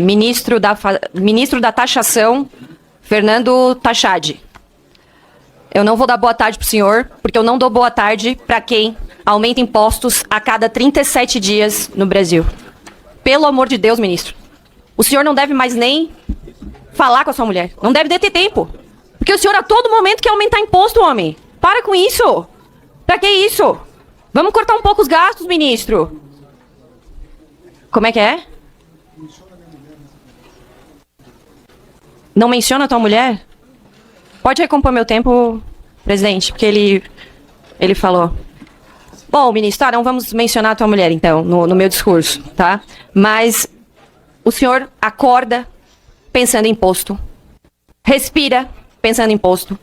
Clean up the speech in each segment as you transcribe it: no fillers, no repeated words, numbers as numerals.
ministro da Taxação, Fernando Tachadi. Eu não vou dar boa tarde para o senhor, porque eu não dou boa tarde para quem aumenta impostos a cada 37 dias no Brasil. Pelo amor de Deus, ministro. O senhor não deve mais nem falar com a sua mulher. Não deve ter tempo. Porque o senhor a todo momento quer aumentar imposto, homem. Para com isso. Pra que isso? Vamos cortar um pouco os gastos, ministro. Como é que é? Não menciona a tua mulher? Pode recompor meu tempo, presidente, porque ele falou. Bom, ministro, não vamos mencionar a tua mulher, então, no meu discurso, tá? Mas o senhor acorda pensando em imposto, respira pensando em imposto,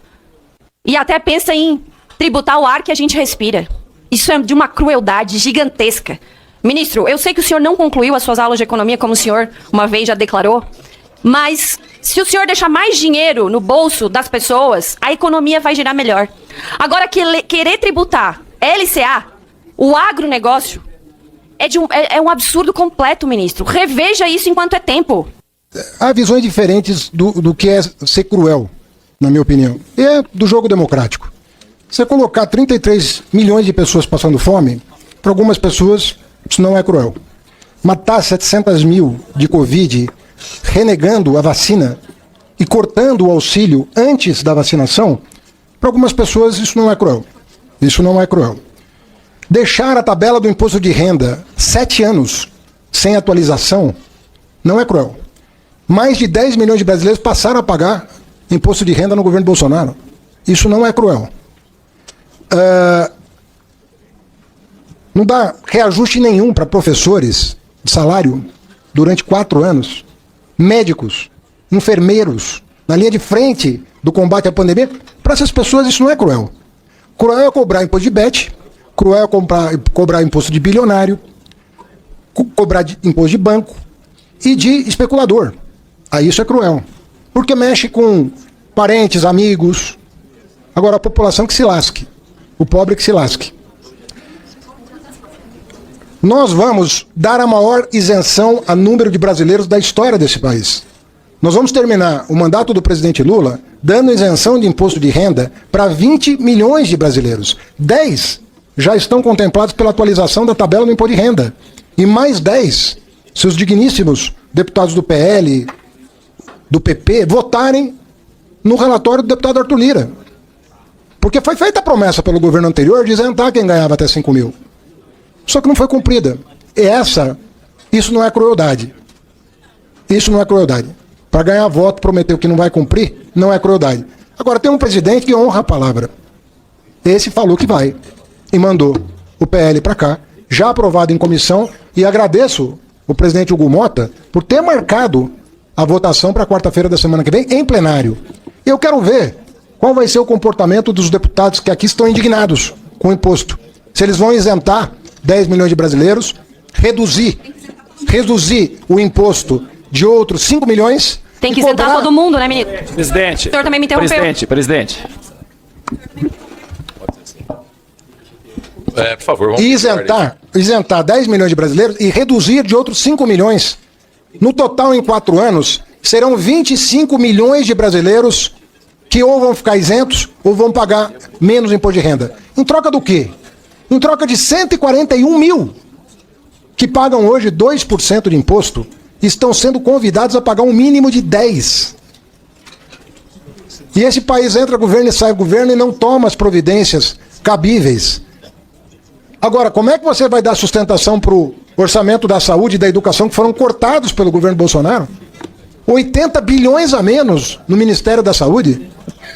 e até pensa em tributar o ar que a gente respira. Isso é de uma crueldade gigantesca. Ministro, eu sei que o senhor não concluiu as suas aulas de economia, como o senhor uma vez já declarou, mas se o senhor deixar mais dinheiro no bolso das pessoas, a economia vai girar melhor. Agora, querer tributar LCA, o agronegócio, é um absurdo completo, ministro. Reveja isso enquanto é tempo. Há visões diferentes do que é ser cruel, na minha opinião. E é do jogo democrático. Você colocar 33 milhões de pessoas passando fome, para algumas pessoas isso não é cruel. Matar 700 mil de Covid, renegando a vacina e cortando o auxílio antes da vacinação, para algumas pessoas isso não é cruel. Isso não é cruel. Deixar a tabela do imposto de renda 7 anos sem atualização não é cruel. Mais de 10 milhões de brasileiros passaram a pagar imposto de renda no governo Bolsonaro. Isso não é cruel. Não dá reajuste nenhum para professores de salário durante 4 anos, médicos, enfermeiros, na linha de frente do combate à pandemia. Para essas pessoas isso não é cruel. Cruel é cobrar imposto de bet, cruel é cobrar imposto de bilionário, cobrar imposto de banco e de especulador. Aí isso é cruel. Porque mexe com parentes, amigos. Agora a população que se lasque. O pobre que se lasque. Nós vamos dar a maior isenção a número de brasileiros da história desse país. Nós vamos terminar o mandato do presidente Lula dando isenção de imposto de renda para 20 milhões de brasileiros. 10 já estão contemplados pela atualização da tabela do imposto de renda. E mais 10, se os digníssimos deputados do PL, do PP, votarem no relatório do deputado Arthur Lira. Porque foi feita a promessa pelo governo anterior de isentar quem ganhava até 5 mil. Só que não foi cumprida. Isso não é crueldade. Isso não é crueldade. Para ganhar voto, prometer o que não vai cumprir, não é crueldade. Agora, tem um presidente que honra a palavra. Esse falou que vai. E mandou o PL para cá, já aprovado em comissão, e agradeço o presidente Hugo Mota por ter marcado a votação para quarta-feira da semana que vem, em plenário. Eu quero ver qual vai ser o comportamento dos deputados que aqui estão indignados com o imposto. Se eles vão isentar 10 milhões de brasileiros, reduzir o imposto de outros 5 milhões... Tem que isentar todo mundo, né, ministro? Presidente. O senhor também me interrompeu. Presidente. Por favor, vamos isentar 10 milhões de brasileiros e reduzir de outros 5 milhões. No total, em 4 anos, serão 25 milhões de brasileiros que ou vão ficar isentos ou vão pagar menos imposto de renda. Em troca do quê? Em troca de 141 mil que pagam hoje 2% de imposto, estão sendo convidados a pagar um mínimo de 10%. E esse país entra governo e sai governo e não toma as providências cabíveis. Agora, como é que você vai dar sustentação para o orçamento da saúde e da educação que foram cortados pelo governo Bolsonaro? 80 bilhões a menos no Ministério da Saúde,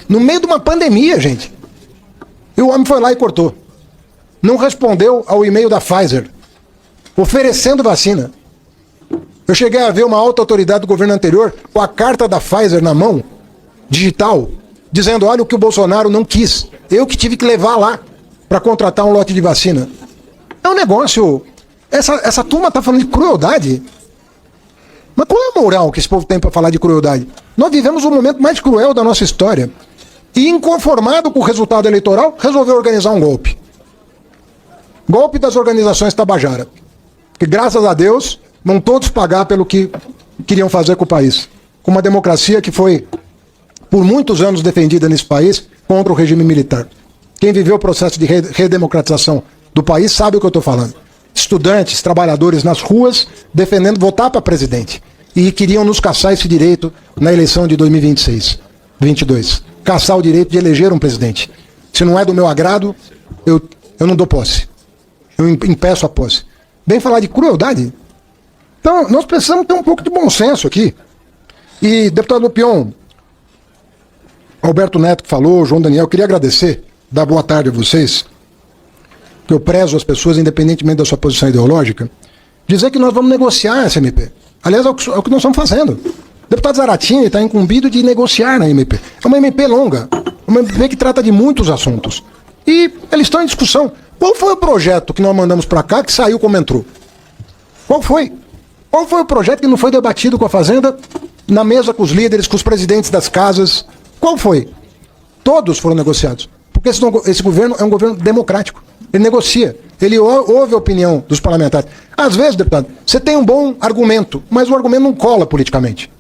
no meio de uma pandemia, gente. E o homem foi lá e cortou. Não respondeu ao e-mail da Pfizer, oferecendo vacina. Eu cheguei a ver uma alta autoridade do governo anterior com a carta da Pfizer na mão, digital, dizendo, olha o que o Bolsonaro não quis. Eu que tive que levar lá para contratar um lote de vacina. É um negócio... Essa turma está falando de crueldade. Mas qual é a moral que esse povo tem para falar de crueldade? Nós vivemos o momento mais cruel da nossa história. E, inconformado com o resultado eleitoral, resolveu organizar um golpe. Golpe das organizações Tabajara. Que, graças a Deus, vão todos pagar pelo que queriam fazer com o país. Com uma democracia que foi, por muitos anos, defendida nesse país contra o regime militar. Quem viveu o processo de redemocratização do país sabe o que eu estou falando. Estudantes, trabalhadores nas ruas, defendendo votar para presidente. E queriam nos caçar esse direito na eleição de 2026, 22. Caçar o direito de eleger um presidente. Se não é do meu agrado, eu não dou posse. Eu impeço a posse. Vem falar de crueldade? Então, nós precisamos ter um pouco de bom senso aqui. E, deputado Lupion, Alberto Neto que falou, João Daniel, eu queria agradecer, dar boa tarde a vocês, que eu prezo as pessoas, independentemente da sua posição ideológica, dizer que nós vamos negociar essa MP. Aliás, é o que nós estamos fazendo. O deputado Zaratini está incumbido de negociar na MP. É uma MP longa, uma MP que trata de muitos assuntos. E eles estão em discussão. Qual foi o projeto que nós mandamos para cá que saiu como entrou? Qual foi? Qual foi o projeto que não foi debatido com a Fazenda, na mesa com os líderes, com os presidentes das casas? Qual foi? Todos foram negociados. Porque esse governo é um governo democrático. Ele negocia. Ele ouve a opinião dos parlamentares. Às vezes, deputado, você tem um bom argumento, mas o argumento não cola politicamente.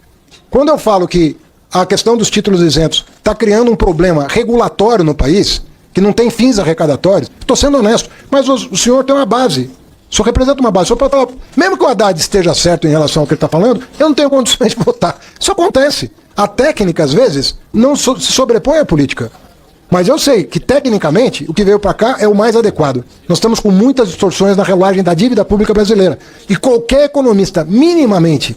Quando eu falo que a questão dos títulos isentos está criando um problema regulatório no país, que não tem fins arrecadatórios, estou sendo honesto, mas o senhor tem uma base. O senhor representa uma base. O senhor pode falar, mesmo que o Haddad esteja certo em relação ao que ele está falando, eu não tenho condições de votar. Isso acontece. A técnica, às vezes, não se sobrepõe à política. Mas eu sei que, tecnicamente, o que veio para cá é o mais adequado. Nós estamos com muitas distorções na rolagem da dívida pública brasileira. E qualquer economista minimamente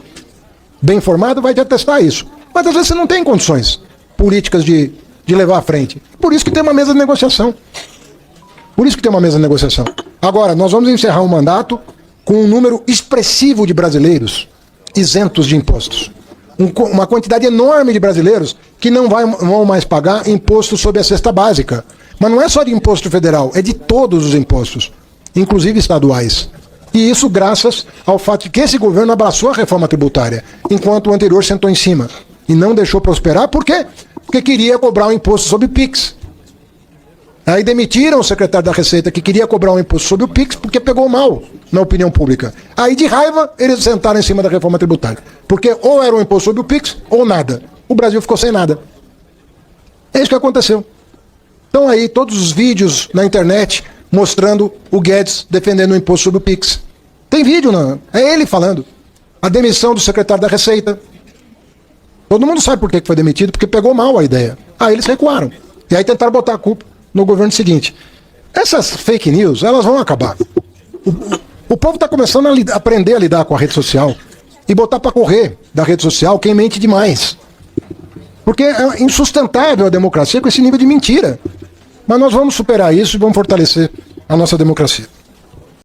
bem informado vai te atestar isso. Mas, às vezes, você não tem condições políticas de levar à frente. Por isso que tem uma mesa de negociação. Por isso que tem uma mesa de negociação. Agora, nós vamos encerrar um mandato com um número expressivo de brasileiros isentos de impostos. Uma quantidade enorme de brasileiros que não vão mais pagar imposto sobre a cesta básica. Mas não é só de imposto federal, é de todos os impostos, inclusive estaduais. E isso graças ao fato de que esse governo abraçou a reforma tributária, enquanto o anterior sentou em cima e não deixou prosperar. Por quê? Porque queria cobrar um imposto sobre o PIX. Aí demitiram o secretário da Receita que queria cobrar um imposto sobre o PIX porque pegou mal na opinião pública. Aí, de raiva, eles sentaram em cima da reforma tributária. Porque ou era um imposto sobre o PIX ou nada. O Brasil ficou sem nada. É isso que aconteceu. Então aí, todos os vídeos na internet mostrando o Guedes defendendo o imposto sobre o PIX. Tem vídeo, não? É ele falando. A demissão do secretário da Receita. Todo mundo sabe por que foi demitido, porque pegou mal a ideia. Aí eles recuaram. E aí tentaram botar a culpa no governo seguinte. Essas fake news, elas vão acabar. O povo está começando a aprender a lidar com a rede social e botar para correr da rede social quem mente demais. Porque é insustentável a democracia com esse nível de mentira. Mas nós vamos superar isso e vamos fortalecer a nossa democracia.